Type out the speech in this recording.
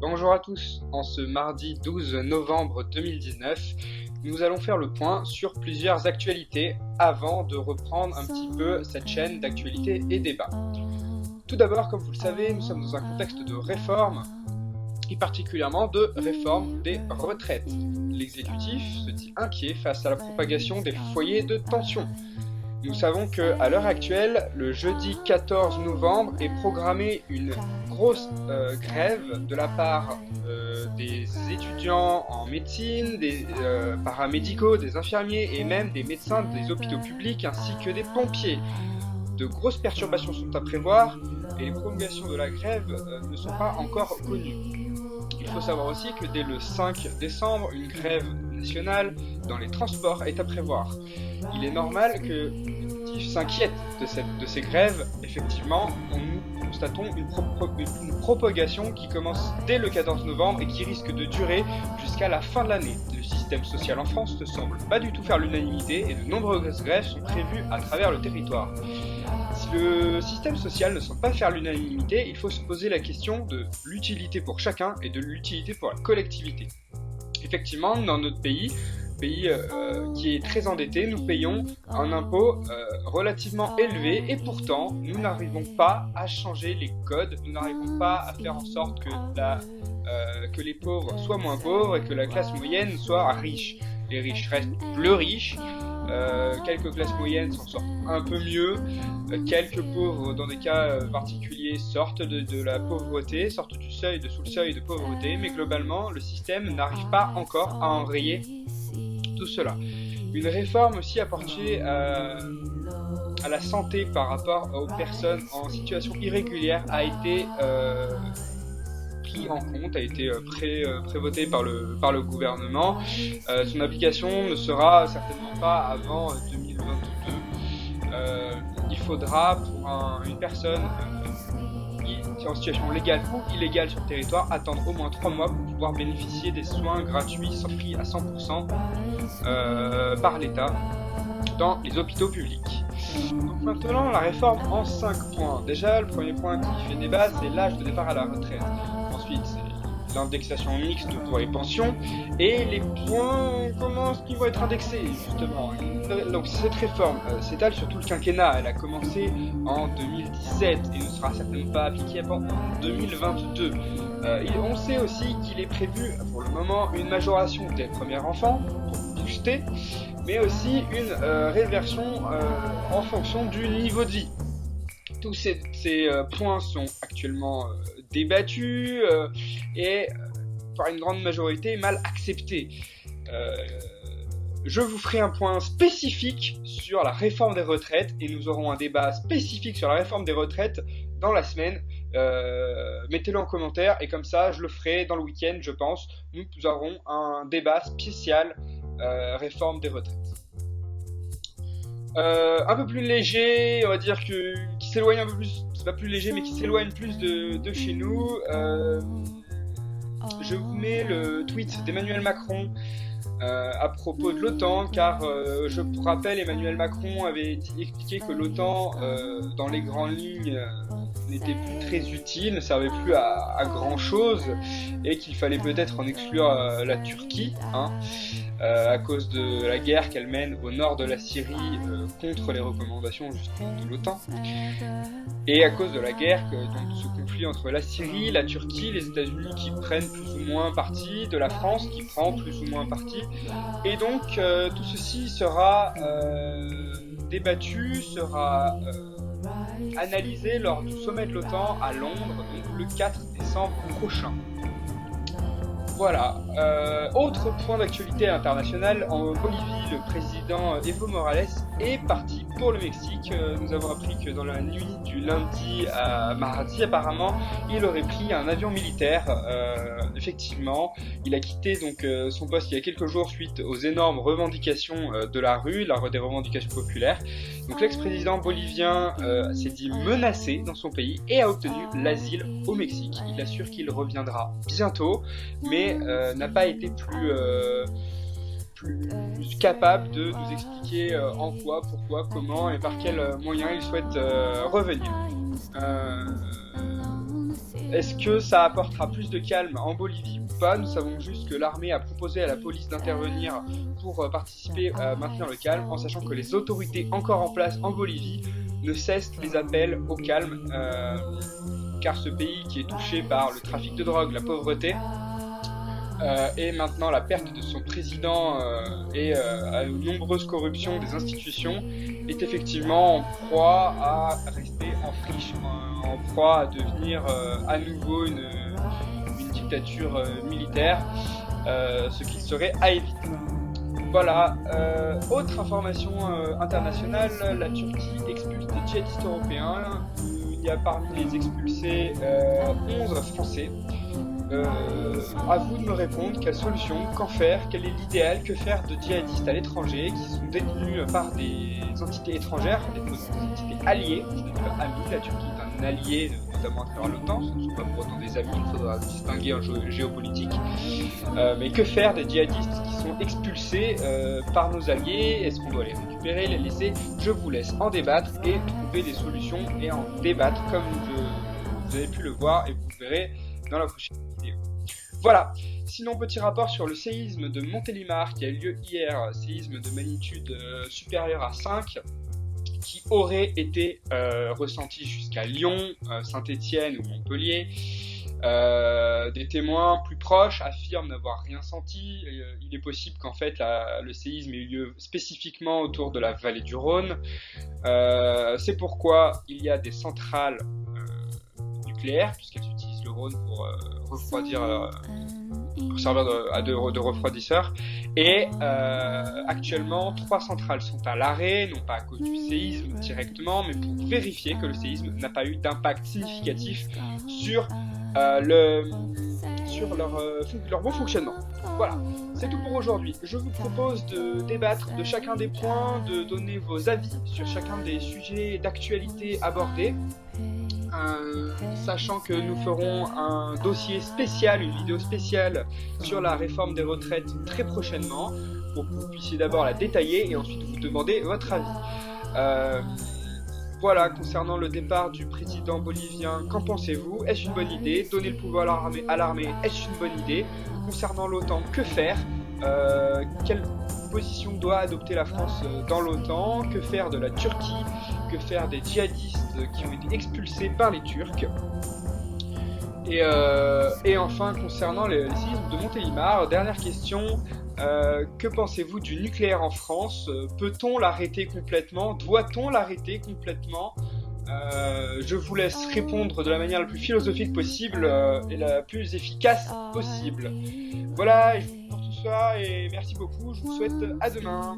Bonjour à tous, en ce mardi 12 novembre 2019, nous allons faire le point sur plusieurs actualités avant de reprendre un petit peu cette chaîne d'actualités et débats. Tout d'abord, comme vous le savez, nous sommes dans un contexte de réforme, et particulièrement de réforme des retraites. L'exécutif se dit inquiet face à la propagation des foyers de tension. Nous savons qu'à l'heure actuelle, le jeudi 14 novembre est programmée une grosse grève de la part des étudiants en médecine, des paramédicaux, des infirmiers et même des médecins des hôpitaux publics ainsi que des pompiers. De grosses perturbations sont à prévoir et les prolongations de la grève ne sont pas encore connues. Il faut savoir aussi que dès le 5 décembre, une grève nationale dans les transports est à prévoir. Il est normal que l'exécutif s'inquiète de ces grèves. Effectivement, nous constatons une propagation qui commence dès le 14 novembre et qui risque de durer jusqu'à la fin de l'année. Le système social en France ne semble pas du tout faire l'unanimité et de nombreuses grèves sont prévues à travers le territoire. Si le système social ne semble pas faire l'unanimité, il faut se poser la question de l'utilité pour chacun et de l'utilité pour la collectivité. Effectivement, dans notre pays qui est très endetté, nous payons un impôt relativement élevé et pourtant nous n'arrivons pas à changer les codes, nous n'arrivons pas à faire en sorte que les pauvres soient moins pauvres et que la classe moyenne soit riche. Les riches restent plus riches, quelques classes moyennes s'en sortent un peu mieux, quelques pauvres dans des cas particuliers sortent de la pauvreté, sortent sous le seuil de pauvreté, mais globalement le système n'arrive pas encore à enrayer tout cela. Une réforme aussi apportée à la santé par rapport aux personnes en situation irrégulière a été pris en compte, a été prévoté par le gouvernement. Son application ne sera certainement pas avant 2022. Il faudra pour une personne qui est en situation légale ou illégale sur le territoire attendre au moins 3 mois pour pouvoir bénéficier des soins gratuits sans prix à 100% par l'État dans les hôpitaux publics. Donc maintenant la réforme en 5 points. Déjà le premier point qui fait débat c'est l'âge de départ à la retraite. Ensuite c'est l'indexation mixte pour les pensions et les points comment est-ce qu'ils vont être indexés justement. Donc cette réforme s'étale sur tout le quinquennat, elle a commencé en 2017 et ne sera certainement pas appliquée avant 2022. On sait aussi qu'il est prévu pour le moment une majoration dès le premier enfant pour booster, mais aussi une réversion en fonction du niveau de vie. Tous ces points sont actuellement débattus et par une grande majorité mal acceptés. Je vous ferai un point spécifique sur la réforme des retraites et nous aurons un débat spécifique sur la réforme des retraites dans la semaine. Mettez-le en commentaire et comme ça je le ferai dans le week-end je pense. Nous aurons un débat spécial réforme des retraites. Un peu plus léger, on va dire qui s'éloigne un peu plus, c'est pas plus léger mais qui s'éloigne plus de chez nous. Je vous mets le tweet d'Emmanuel Macron à propos de l'OTAN, car je vous rappelle, Emmanuel Macron avait expliqué que l'OTAN, dans les grandes lignes, n'était plus très utile, ne servait plus à grand chose, et qu'il fallait peut-être en exclure la Turquie, à cause de la guerre qu'elle mène au nord de la Syrie contre les recommandations justement de l'OTAN, et à cause de la guerre, donc ce conflit entre la Syrie, la Turquie, les États-Unis qui prennent plus ou moins parti, de la France qui prend plus ou moins parti, et donc tout ceci sera débattu, sera analysé lors du sommet de l'OTAN à Londres, donc le 4 décembre prochain. Voilà. Autre point d'actualité internationale, en Bolivie, le président Evo Morales est parti pour le Mexique. Nous avons appris que dans la nuit du lundi à mardi, apparemment, il aurait pris un avion militaire. Effectivement, il a quitté donc son poste il y a quelques jours suite aux énormes revendications de la rue, des revendications populaires. Donc l'ex-président bolivien s'est dit menacé dans son pays et a obtenu l'asile au Mexique. Il assure qu'il reviendra bientôt, mais n'a pas été plus capable de nous expliquer en quoi, pourquoi, comment et par quels moyens il souhaite revenir. Est-ce que ça apportera plus de calme en Bolivie ou pas? Nous savons juste que l'armée a proposé à la police d'intervenir pour participer à maintenir le calme, en sachant que les autorités encore en place en Bolivie ne cessent les appels au calme, car ce pays qui est touché par le trafic de drogue, la pauvreté, et maintenant la perte de son président et à de nombreuses corruptions des institutions est effectivement en proie à rester en friche, en proie à devenir à nouveau une dictature militaire, ce qui serait à éviter. Voilà, autre information internationale, la Turquie expulse des djihadistes européens. Il y a parmi les expulsés 11 Français. À vous de me répondre, quelle solution, qu'en faire, quel est l'idéal, que faire de djihadistes à l'étranger qui sont détenus par des entités étrangères, des entités alliées, je ne dis pas amis, la Turquie est un allié, notamment à travers l'OTAN, ce ne sont pas pour autant des amis, il faudra distinguer en géopolitique, mais que faire des djihadistes qui sont expulsés par nos alliés? Est-ce qu'on doit les récupérer, les laisser? Je vous laisse en débattre et trouver des solutions et en débattre comme vous avez pu le voir et vous verrez dans la prochaine vidéo. Voilà, sinon petit rapport sur le séisme de Montélimar qui a eu lieu hier, séisme de magnitude supérieure à 5 qui aurait été ressenti jusqu'à Lyon, Saint-Étienne ou Montpellier. Des témoins plus proches affirment n'avoir rien senti. Il est possible qu'en fait le séisme ait eu lieu spécifiquement autour de la vallée du Rhône. C'est pourquoi il y a des centrales nucléaires, puisqu'elles utilisent le Rhône pour refroidir, pour servir de refroidisseur. Et actuellement, 3 centrales sont à l'arrêt, non pas à cause du séisme directement, mais pour vérifier que le séisme n'a pas eu d'impact significatif sur leur bon fonctionnement. Voilà, c'est tout pour aujourd'hui. Je vous propose de débattre de chacun des points, de donner vos avis sur chacun des sujets d'actualité abordés, sachant que nous ferons un dossier spécial, une vidéo spéciale sur la réforme des retraites très prochainement, pour que vous puissiez d'abord la détailler et ensuite vous demander votre avis. Voilà, concernant le départ du président bolivien, qu'en pensez-vous? Est-ce une bonne idée? Donner le pouvoir à l'armée, est-ce une bonne idée? Concernant l'OTAN, que faire? Quelle position doit adopter la France dans l'OTAN? Que faire de la Turquie? Que faire des djihadistes qui ont été expulsés par les Turcs? Et enfin, concernant les séismes de Montélimar, dernière question, que pensez-vous du nucléaire en France? Peut-on l'arrêter complètement? Doit-on l'arrêter complètement? Je vous laisse répondre de la manière la plus philosophique possible et la plus efficace possible. Voilà, je vous dis pour tout ça et merci beaucoup, je vous souhaite à demain.